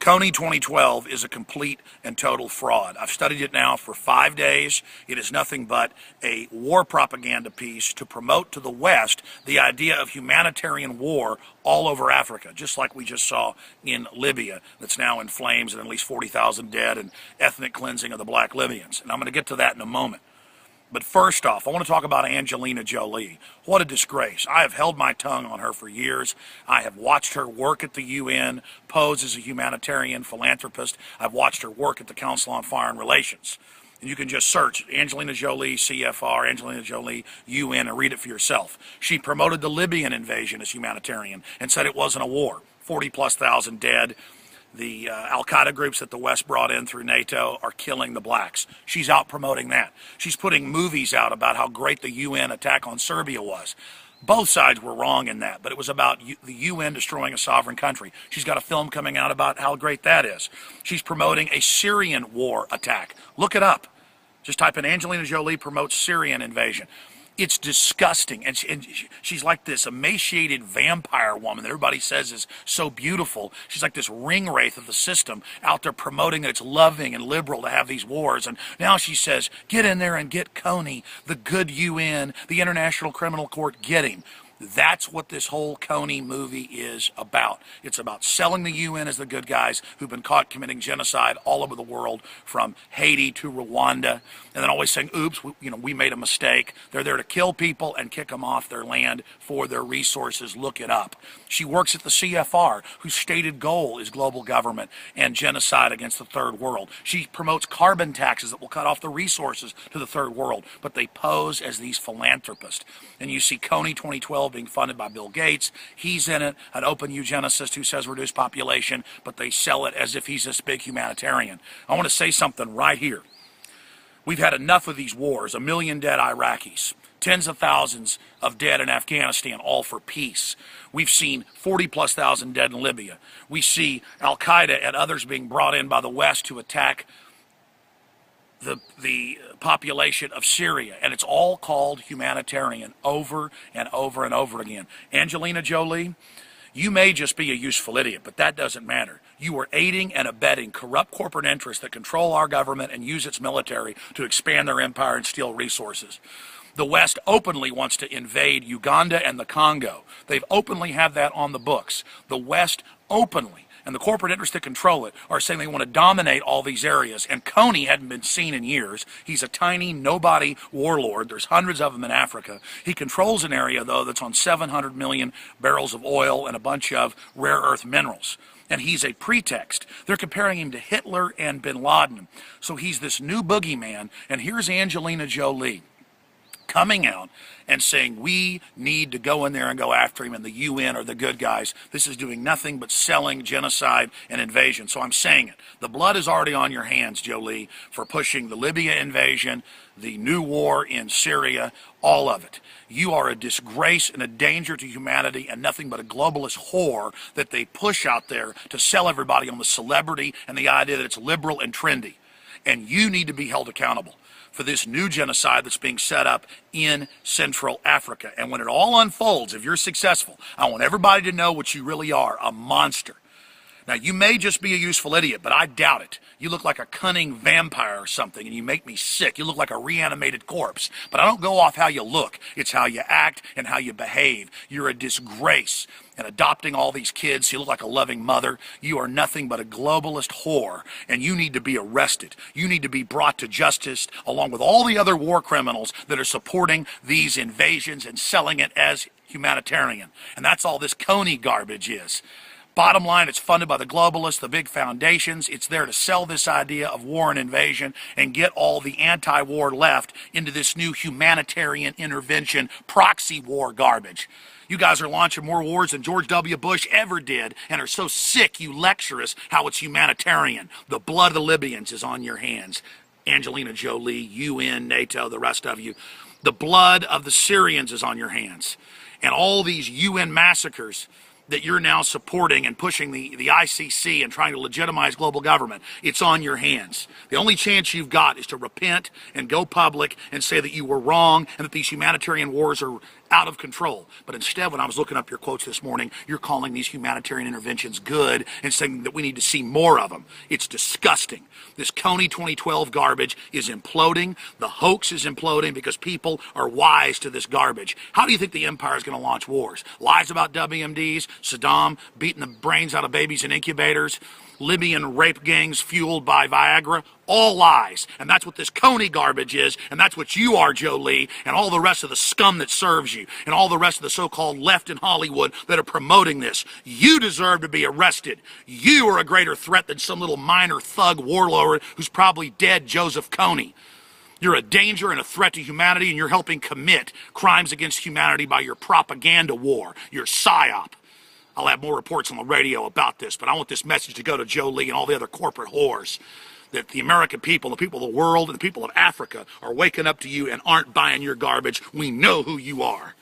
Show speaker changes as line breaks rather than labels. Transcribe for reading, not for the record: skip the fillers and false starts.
Kony 2012 is a complete and total fraud. I've studied it now for 5 days. It is nothing but a war propaganda piece to promote to the West the idea of humanitarian war all over Africa, just like we just saw in Libya, that's now in flames and at least 40,000 dead and ethnic cleansing of the black Libyans. And I'm going to get to that in a moment. But first off, I want to talk about Angelina Jolie. What a disgrace. I have held my tongue on her for years. I have watched her work at the UN, pose as a humanitarian philanthropist. I've watched her work at the Council on Foreign Relations. And you can just search Angelina Jolie, CFR, Angelina Jolie, UN, and read it for yourself. She promoted the Libyan invasion as humanitarian and said it wasn't a war. 40+ thousand dead. The Al-Qaeda groups that the West brought in through NATO are killing the blacks. She's out promoting that. She's putting movies out about how great the UN attack on Serbia was. Both sides were wrong in that, but it was about the UN destroying a sovereign country. She's got a film coming out about how great that is. She's promoting a Syrian war attack. Look it up. Just type in Angelina Jolie promotes Syrian invasion. It's disgusting, and she's like this emaciated vampire woman that everybody says is so beautiful. She's like this ring wraith of the system out there promoting that it's loving and liberal to have these wars. And now she says, get in there and get Kony, the good UN, the International Criminal Court, get him. That's what this whole Kony movie is about. It's about selling the UN as the good guys who've been caught committing genocide all over the world, from Haiti to Rwanda, and then always saying, oops, we made a mistake. They're there to kill people and kick them off their land for their resources. Look it up. She works at the CFR, whose stated goal is global government and genocide against the third world. She promotes carbon taxes that will cut off the resources to the third world, but they pose as these philanthropists. And you see Kony 2012 being funded by Bill Gates. He's in it, an open eugenicist who says reduce population, but they sell it as if he's this big humanitarian. I want to say something right here. We've had enough of these wars, 1 million dead Iraqis, tens of thousands of dead in Afghanistan, all for peace. We've seen 40+ thousand dead in Libya. We see Al-Qaeda and others being brought in by the West to attack the population of Syria, and it's all called humanitarian over and over and over again. Angelina Jolie, you may just be a useful idiot, but that doesn't matter. You are aiding and abetting corrupt corporate interests that control our government and use its military to expand their empire and steal resources. The West openly wants to invade Uganda and the Congo. They've openly had that on the books. The West openly, and the corporate interests that control it, are saying they want to dominate all these areas. And Kony hadn't been seen in years. He's a tiny, nobody warlord. There's hundreds of them in Africa. He controls an area, though, that's on 700 million barrels of oil and a bunch of rare earth minerals. And he's a pretext. They're comparing him to Hitler and bin Laden. So he's this new boogeyman, and here's Angelina Jolie coming out and saying we need to go in there and go after him, and the UN are the good guys. This is doing nothing but selling genocide and invasion. So I'm saying it. The blood is already on your hands, Jolie, for pushing the Libya invasion, the new war in Syria, all of it. You are a disgrace and a danger to humanity and nothing but a globalist whore that they push out there to sell everybody on the celebrity and the idea that it's liberal and trendy. And you need to be held accountable for this new genocide that's being set up in Central Africa. And when it all unfolds, if you're successful, I want everybody to know what you really are, a monster. Now, you may just be a useful idiot, but I doubt it. You look like a cunning vampire or something, and you make me sick. You look like a reanimated corpse. But I don't go off how you look. It's how you act and how you behave. You're a disgrace. And adopting all these kids, you look like a loving mother. You are nothing but a globalist whore, and you need to be arrested. You need to be brought to justice along with all the other war criminals that are supporting these invasions and selling it as humanitarian. And that's all this Kony garbage is. Bottom line, it's funded by the globalists, the big foundations. It's there to sell this idea of war and invasion and get all the anti-war left into this new humanitarian intervention proxy war garbage. You guys are launching more wars than George W. Bush ever did and are so sick you lecture us how it's humanitarian. The blood of the Libyans is on your hands. Angelina Jolie, UN, NATO, the rest of you. The blood of the Syrians is on your hands. And all these UN massacres that you're now supporting and pushing the ICC and trying to legitimize global government, it's on your hands. The only chance you've got is to repent and go public and say that you were wrong and that these humanitarian wars are out of control. But instead, when I was looking up your quotes this morning, you're calling these humanitarian interventions good and saying that we need to see more of them. It's disgusting. This Kony 2012 garbage is imploding. The hoax is imploding because people are wise to this garbage. How do you think the empire is going to launch wars? Lies about WMDs, Saddam beating the brains out of babies in incubators, Libyan rape gangs fueled by Viagra, all lies. And that's what this Kony garbage is, and that's what you are, Jolie, and all the rest of the scum that serves you, and all the rest of the so-called left in Hollywood that are promoting this. You deserve to be arrested. You are a greater threat than some little minor thug warlord who's probably dead, Joseph Kony. You're a danger and a threat to humanity, and you're helping commit crimes against humanity by your propaganda war, your psyop. I'll have more reports on the radio about this, but I want this message to go to Jolie and all the other corporate whores that the American people, the people of the world, and the people of Africa are waking up to you and aren't buying your garbage. We know who you are.